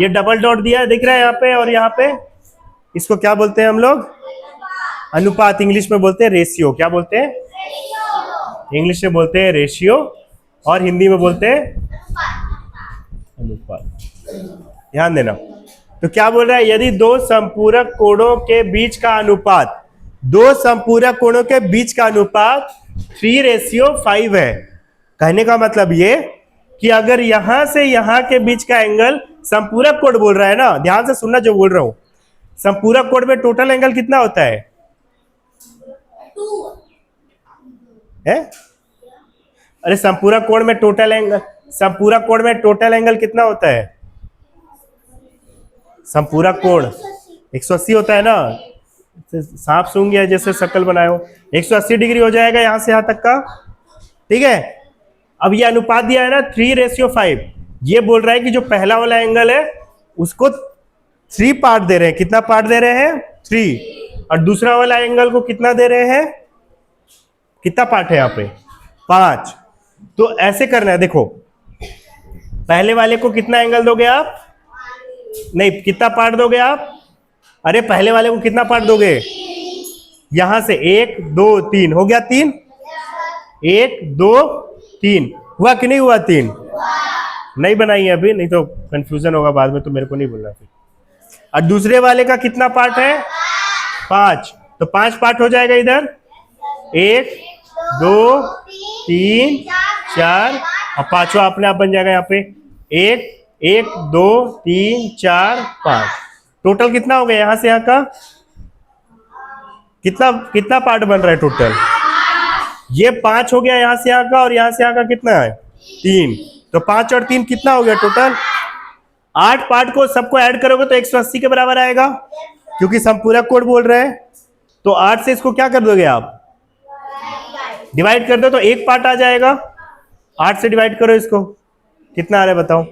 ये डबल डॉट दिया है, दिख रहा है यहाँ पे और यहाँ पे, इसको क्या बोलते हैं हम लोग? अनुपात। इंग्लिश में बोलते हैं रेशियो। क्या बोलते हैं? इंग्लिश में बोलते हैं रेशियो और हिंदी में बोलते हैं अनुपात। ध्यान देना। तो क्या बोल रहा है? यदि दो संपूरक कोणों के बीच का अनुपात, दो संपूरक कोणों के बीच का अनुपात 3:5 है। कहने का मतलब ये कि अगर यहां से यहां के बीच का एंगल, संपूरक कोण बोल रहा है ना, ध्यान से सुनना जो बोल रहा हूं। संपूरक कोण में टोटल एंगल कितना होता है? 2 है? अरे संपूरक कोण में टोटल एंगल, संपूरक कोण में टोटल एंगल कितना होता है? संपूरक कोण 180 होता है ना। सांप सूंघ गया जैसे शक्ल बनाए हो, 180 डिग्री हो जाएगा यहां से यहां तक का। ठीक है, अब ये अनुपात दिया है ना 3:5, ये बोल रहा है कि जो पहला वाला एंगल है उसको 3 पार्ट दे रहे हैं। कितना पार्ट दे रहे हैं? 3। और दूसरा वाला एंगल को कितना दे रहे हैं? कितना पार्ट है यहाँ पे? 5। तो ऐसे करना है, देखो पहले वाले को कितना एंगल दोगे आप? नहीं, कितना पार्ट दोगे आप? अरे पहले वाले को कितना पार्ट दोगे? यहां से 1 2 3 हो गया 3, 1 2 3 हुआ कि नहीं हुआ? 3 नहीं बनाई है अभी, नहीं तो कंफ्यूजन होगा बाद में, तो मेरे को नहीं बोलना फिर। और दूसरे वाले का कितना पार्ट है? 5। तो 5 पार्ट हो जाएगा इधर, 1 2 3 4 और पांचवा अपने आप बन जाएगा यहाँ पे 1 1 2 3 4 5। टोटल कितना हो गया यहां से यहाँ का? कितना कितना पार्ट बन रहा है टोटल? ये 5 हो गया यहाँ से यहाँ का, और यहाँ से यहाँ का कितना है? 3। तो 5 और 3 कितना हो गया टोटल? 8 पार्ट को सबको ऐड करोगे तो 180 के बराबर आएगा, क्योंकि सब पूरा कोड बोल रहे हैं। तो 8 से इसको क्या कर दोगे आप? डिवाइड कर दो तो एक पार्ट आ जाएगा। 8 से डिवाइड करो इसको, कितना आ रहा है बताओ?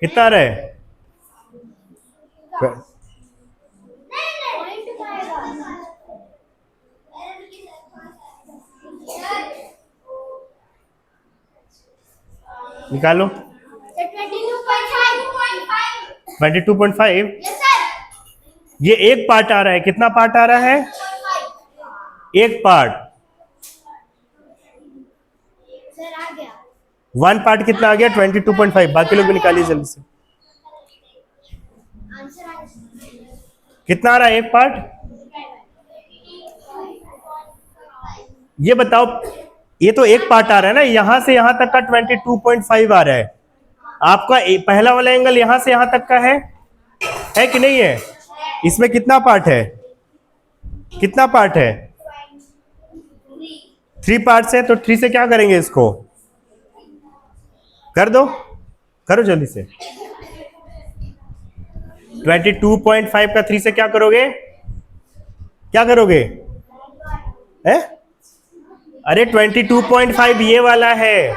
कितना आ रहा है? निकालो। 22.5। ये एक पार्ट आ रहा है। कितना पार्ट आ रहा है? एक पार्ट। 1 पार्ट कितना आ गया? 22.5। बाकी लोग भी निकालिए जल्दी से। कितना आ रहा है एक पार्ट? ये बताओ, ये तो एक पार्ट आ रहा है ना, यहां से यहां तक का 22.5 आ रहा है। आपका पहला वाला एंगल यहां से यहां तक का है कि नहीं है? इसमें कितना पार्ट है? कितना पार्ट है? 3 पार्ट्स है। तो 3 से क्या करेंगे इसको? कर दो, करो जल्दी से। 22.5 का 3 से क्या करोगे? क्या करोगे? है? अरे 22.5 ये वाला है,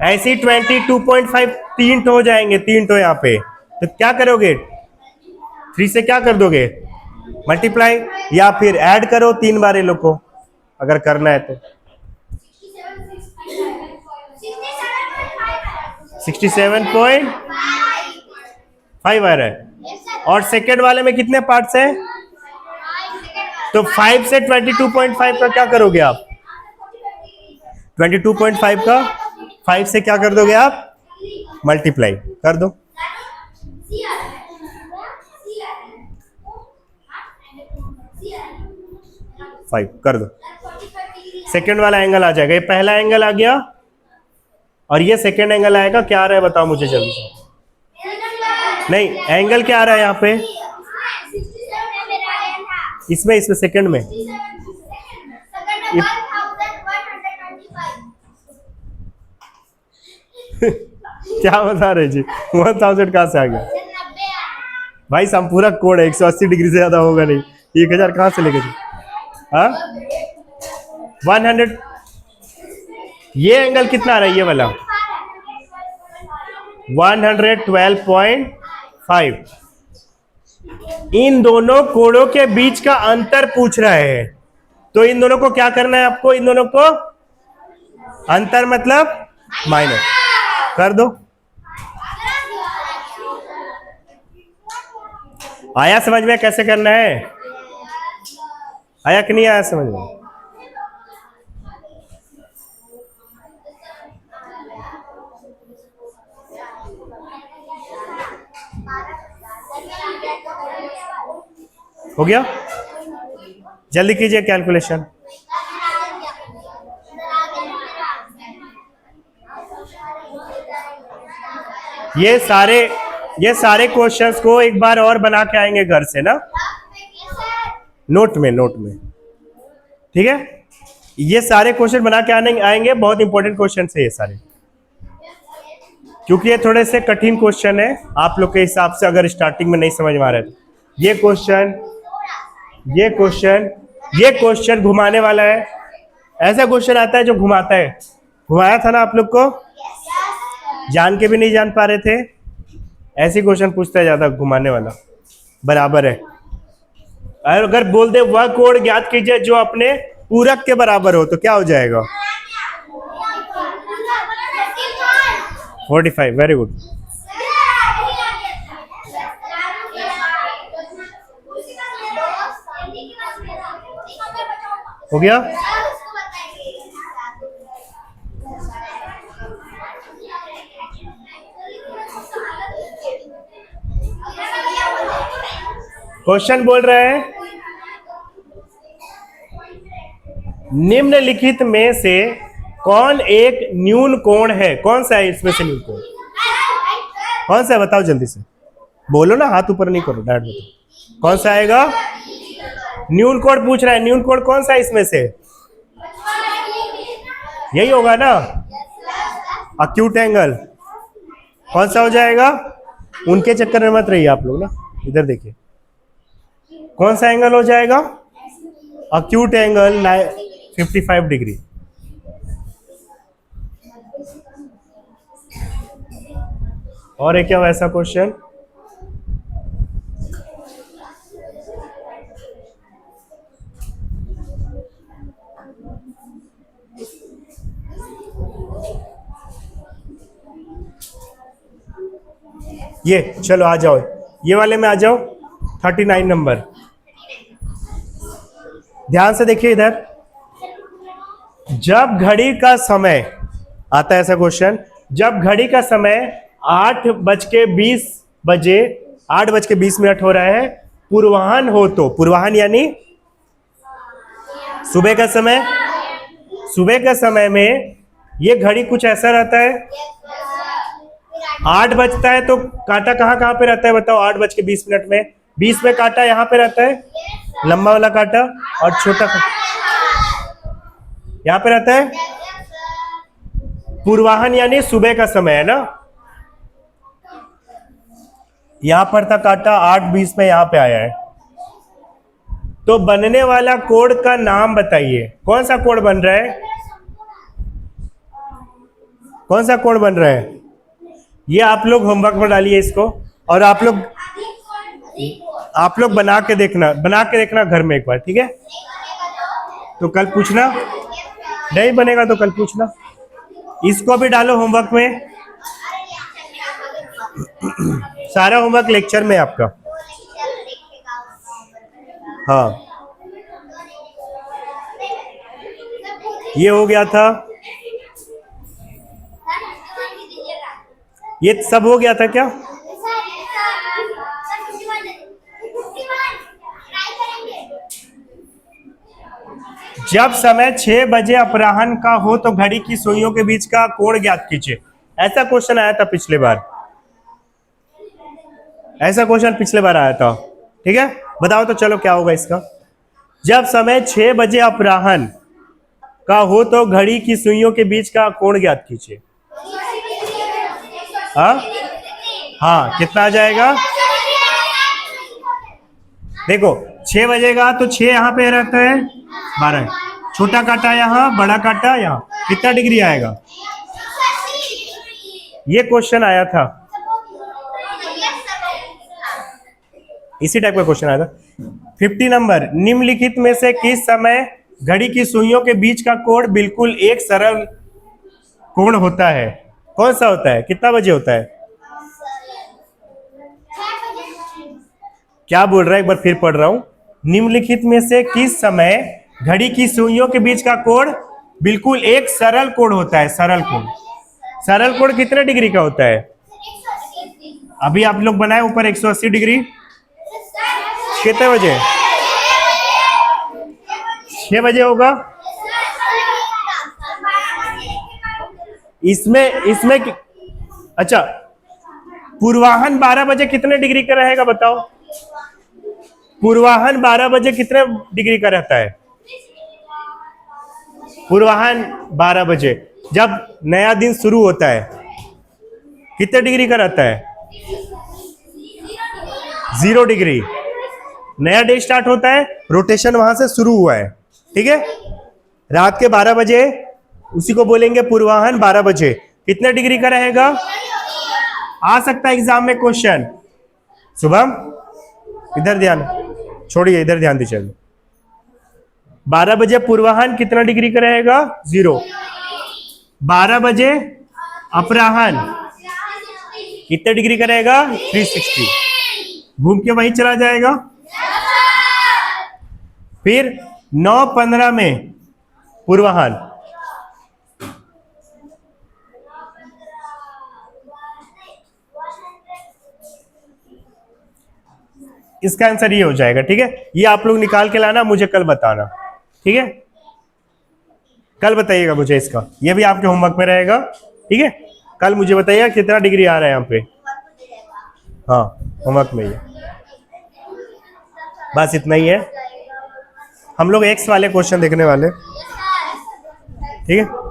ऐसे ही 22.5 3 हो जाएंगे, 3 यहाँ पे। तो क्या करोगे? 3 से क्या कर दोगे? मल्टीप्लाई, या फिर ऐड करो 3 बार ये लोग को, अगर करना है तो। 67.5 आ रहा है। और सेकेंड वाले में कितने पार्ट्स हैं? तो 5 से 22.5 का क्या करोगे आप? 22.5 का 5 से क्या कर दोगे आप? मल्टीप्लाई कर दो। फाइव कर दो। सेकेंड वाला एंगल आ जाएगा। ये पहला एंगल आ गया और ये सेकेंड एंगल आएगा। क्या आ रहा है बताओ मुझे जल्दी से। नहीं, एंगल क्या आ रहा है यहाँ पे? इसमें सेकंड में क्या बता रहे जी? 1000 कहां से आ गया भाई? हम पूरा कोड है, 180 डिग्री से ज्यादा होगा नहीं। 1000 कहां से लेके? हाँ 100। ये एंगल कितना आ रहा है? ये वाला 112.5। इन दोनों कोणों के बीच का अंतर पूछ रहा है, तो इन दोनों को क्या करना है आपको? इन दोनों को अंतर मतलब माइनस कर दो। आया समझ में कैसे करना है? आया कि नहीं आया समझ में? हो गया? जल्दी कीजिए कैलकुलेशन। ये सारे क्वेश्चंस को एक बार और बना के आएंगे घर से ना, नोट में ठीक है? ये सारे क्वेश्चन बना के आएंगे। बहुत इंपॉर्टेंट क्वेश्चन है ये सारे, क्योंकि ये थोड़े से कठिन क्वेश्चन है आप लोग के हिसाब से, अगर स्टार्टिंग में नहीं समझ में आ रहा है। ये क्वेश्चन घुमाने वाला है। ऐसा क्वेश्चन आता है जो घुमाता है। घुमाया था ना आप लोग को, जान के भी नहीं जान पा रहे थे। ऐसे क्वेश्चन पूछता है ज्यादा, घुमाने वाला बराबर है। और अगर बोल दे वह कोण ज्ञात कीजिए जो अपने पूरक के बराबर हो, तो क्या हो जाएगा? 45। Very good. हो गया? क्वेश्चन बोल रहे हैं निम्नलिखित में से कौन एक न्यून कोण है? कौन सा है इसमें से न्यून कोण? कौन सा है बताओ जल्दी से, बोलो ना, हाथ ऊपर नहीं करो, डायरेक्ट बताओ कौन सा आएगा। न्यून कोण पूछ रहा है, न्यून कोण कौन सा है इसमें से? यही होगा ना, अक्यूट एंगल। कौन सा हो जाएगा? उनके चक्कर में मत रहिए आप लोग ना, इधर देखिए कौन सा एंगल हो जाएगा? Acute angle 55 degree. और एक क्या वैसा क्वेश्चन? ये चलो आ जाओ, ये वाले में आ जाओ, 39 नंबर। ध्यान से देखिए इधर, जब घड़ी का समय आता है, ऐसा क्वेश्चन, जब घड़ी का समय 8:20 बजे 8:20 हो रहा है, पूर्वाह्न हो तो, पूर्वाह्न यानी सुबह का समय, सुबह का समय में ये घड़ी कुछ ऐसा रहता है, 8 बजता है तो कांटा कहाँ कहाँ पे रहता है बताओ? 8:20 में 20 में कांटा यहाँ पे रहता है, लंबा वाला कांटा, और छोटा यहाँ पे रहता है। पूर्वाह्न यानी सुबह का समय है ना, यहां पर था कांटा, 8:20 में यहां पे आया है, तो बनने वाला कोण का नाम बताइए। कौन सा कोण बन रहा है? कौन सा कोण बन रहा है? ये आप लोग होमवर्क में डालिए इसको, और आप लोग बना के देखना घर में एक बार, ठीक है? तो कल पूछना, नहीं बनेगा तो कल पूछना। इसको भी डालो होमवर्क में, सारा होमवर्क लेक्चर में आपका। हाँ, ये हो गया था, ये सब हो गया था क्या? जब समय 6 बजे अपराह्न का हो तो घड़ी की सुइयों के बीच का कोण ज्ञात कीजिए। ऐसा क्वेश्चन आया था पिछले बार, ऐसा क्वेश्चन पिछले बार आया था, ठीक है? बताओ तो चलो क्या होगा इसका। जब समय 6 बजे अपराह्न का हो तो घड़ी की सुइयों के बीच का कोण ज्ञात कीजिए। हाँ हाँ, कितना आ जाएगा? देखो 6 बजेगा तो 6 यहाँ पे रहता है, 12, छोटा काटा यहाँ, बड़ा काटा यहाँ, कितना डिग्री आएगा? ये क्वेश्चन आया था, इसी टाइप का क्वेश्चन आया था। 50 नंबर, निम्नलिखित में से किस समय घड़ी की सुइयों के बीच का कोण बिल्कुल एक सरल कोण होता है? कौन सा होता है? कितना बजे होता है? क्या बोल रहा है, एक बार फिर पढ़ रहा हूं। निम्नलिखित में से किस समय घड़ी की सुइयों के बीच का कोण बिल्कुल एक सरल कोण होता है? सरल कोण, सरल कोण कितने डिग्री का होता है? अभी आप लोग बनाए ऊपर 180 डिग्री, कितने बजे? 6 बजे होगा। इसमें अच्छा, पूर्वाह्न 12 बजे कितने डिग्री का रहेगा बताओ? पूर्वाह्न 12 बजे कितने डिग्री का रहता है? पूर्वाह्न 12 बजे जब नया दिन शुरू होता है कितने डिग्री का रहता है? 0 डिग्री। नया डे स्टार्ट होता है, रोटेशन वहां से शुरू हुआ है, ठीक है? रात के 12 बजे, उसी को बोलेंगे पूर्वाह्न 12 बजे, कितने डिग्री का रहेगा? आ सकता है एग्जाम में क्वेश्चन। शुभम इधर ध्यान छोड़िए, इधर ध्यान दीजिए। 12 बजे पूर्वाह्न कितना डिग्री का रहेगा? 0। 12 बजे अपराह्न कितने डिग्री का रहेगा? 360। घूम के वहीं चला जाएगा। फिर 9:15 में पूर्वाह्न, इसका आंसर ये हो जाएगा। ठीक है, ये आप लोग निकाल के लाना, मुझे कल बताना। ठीक है, कल बताइएगा मुझे इसका, ये भी आपके होमवर्क में रहेगा। ठीक है, कल मुझे बताइएगा कितना डिग्री आ रहा है यहाँ पे। हाँ, होमवर्क में ये बस इतना ही है। हम लोग एक्स वाले क्वेश्चन देखने वाले। ठीक है।